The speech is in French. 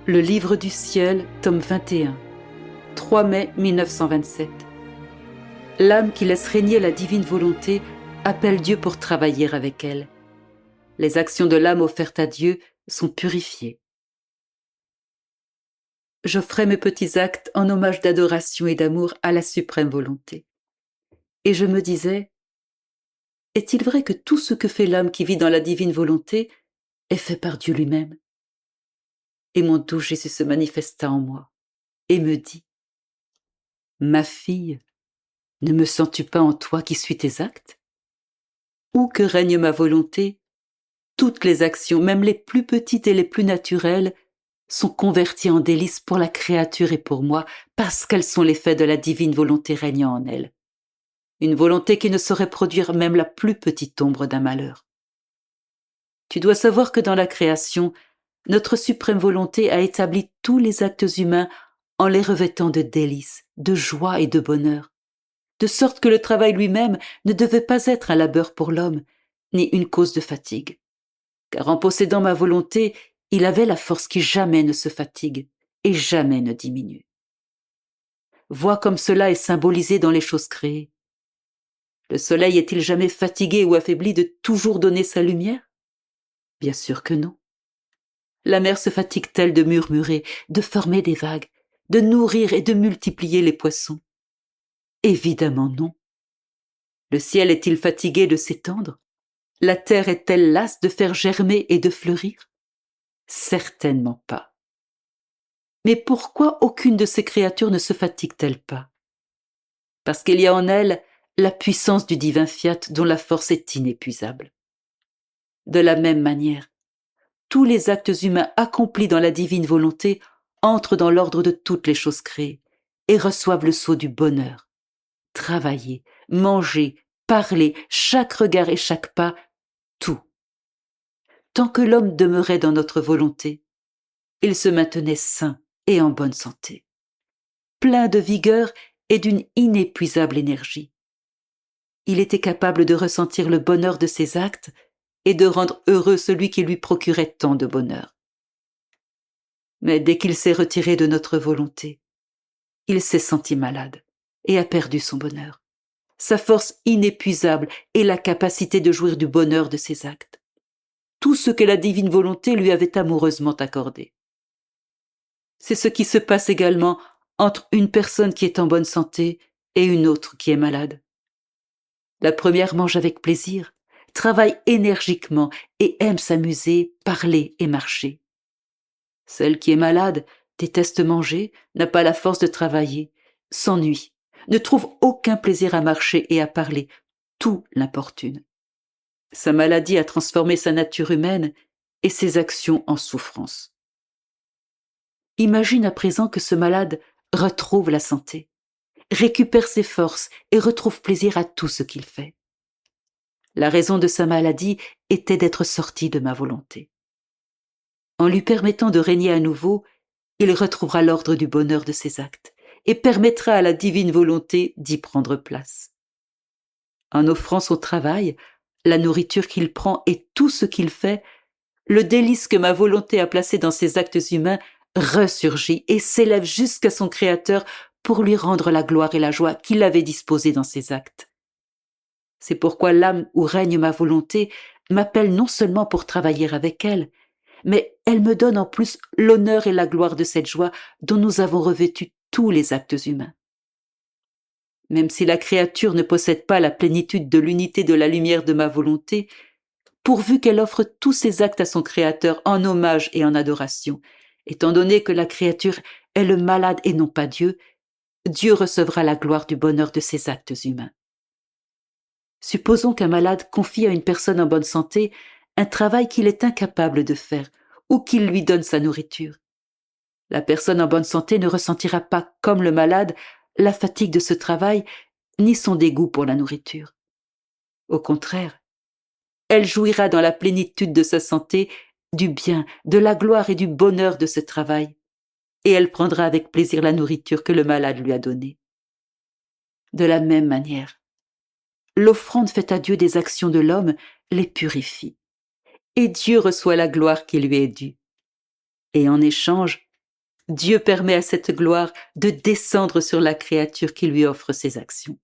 Le livre du ciel, tome 21, 3 mai 1927. L'âme qui laisse régner la divine volonté appelle Dieu pour travailler avec elle. Les actions de l'âme offertes à Dieu sont purifiées. J'offrais mes petits actes en hommage d'adoration et d'amour à la suprême volonté. Et je me disais, est-il vrai que tout ce que fait l'âme qui vit dans la divine volonté est fait par Dieu lui-même? Et mon doux Jésus se manifesta en moi et me dit, ma fille, ne me sens-tu pas en toi qui suis tes actes? Où que règne ma volonté, toutes les actions, même les plus petites et les plus naturelles, sont converties en délices pour la créature et pour moi, parce qu'elles sont l'effet de la divine volonté régnant en elle. Une volonté qui ne saurait produire même la plus petite ombre d'un malheur. Tu dois savoir que dans la création, notre suprême volonté a établi tous les actes humains en les revêtant de délices, de joie et de bonheur, de sorte que le travail lui-même ne devait pas être un labeur pour l'homme, ni une cause de fatigue. Car en possédant ma volonté, il avait la force qui jamais ne se fatigue et jamais ne diminue. Vois comme cela est symbolisé dans les choses créées. Le soleil est-il jamais fatigué ou affaibli de toujours donner sa lumière? Bien sûr que non. La mer se fatigue-t-elle de murmurer, de former des vagues, de nourrir et de multiplier les poissons? Évidemment non. Le ciel est-il fatigué de s'étendre? La terre est-elle lasse de faire germer et de fleurir? Certainement pas. Mais pourquoi aucune de ces créatures ne se fatigue-t-elle pas? Parce qu'il y a en elle la puissance du divin fiat dont la force est inépuisable. De la même manière, tous les actes humains accomplis dans la divine volonté entrent dans l'ordre de toutes les choses créées et reçoivent le sceau du bonheur. Travailler, manger, parler, chaque regard et chaque pas, tout. Tant que l'homme demeurait dans notre volonté, il se maintenait sain et en bonne santé, plein de vigueur et d'une inépuisable énergie. Il était capable de ressentir le bonheur de ses actes et de rendre heureux celui qui lui procurait tant de bonheur. Mais dès qu'il s'est retiré de notre volonté, il s'est senti malade et a perdu son bonheur, sa force inépuisable et la capacité de jouir du bonheur de ses actes, tout ce que la divine volonté lui avait amoureusement accordé. C'est ce qui se passe également entre une personne qui est en bonne santé et une autre qui est malade. La première mange avec plaisir, travaille énergiquement et aime s'amuser, parler et marcher. Celle qui est malade déteste manger, n'a pas la force de travailler, s'ennuie, ne trouve aucun plaisir à marcher et à parler, tout l'importune. Sa maladie a transformé sa nature humaine et ses actions en souffrance. Imagine à présent que ce malade retrouve la santé, récupère ses forces et retrouve plaisir à tout ce qu'il fait. La raison de sa maladie était d'être sorti de ma volonté. En lui permettant de régner à nouveau, il retrouvera l'ordre du bonheur de ses actes et permettra à la divine volonté d'y prendre place. En offrant son travail, la nourriture qu'il prend et tout ce qu'il fait, le délice que ma volonté a placé dans ses actes humains ressurgit et s'élève jusqu'à son Créateur pour lui rendre la gloire et la joie qu'il avait disposées dans ses actes. C'est pourquoi l'âme où règne ma volonté m'appelle non seulement pour travailler avec elle, mais elle me donne en plus l'honneur et la gloire de cette joie dont nous avons revêtu tous les actes humains. Même si la créature ne possède pas la plénitude de l'unité de la lumière de ma volonté, pourvu qu'elle offre tous ses actes à son Créateur en hommage et en adoration, étant donné que la créature est le malade et non pas Dieu, Dieu recevra la gloire du bonheur de ses actes humains. Supposons qu'un malade confie à une personne en bonne santé un travail qu'il est incapable de faire ou qu'il lui donne sa nourriture. La personne en bonne santé ne ressentira pas, comme le malade, la fatigue de ce travail ni son dégoût pour la nourriture. Au contraire, elle jouira dans la plénitude de sa santé du bien, de la gloire et du bonheur de ce travail, et elle prendra avec plaisir la nourriture que le malade lui a donnée. De la même manière, l'offrande faite à Dieu des actions de l'homme les purifie, et Dieu reçoit la gloire qui lui est due. Et en échange, Dieu permet à cette gloire de descendre sur la créature qui lui offre ses actions.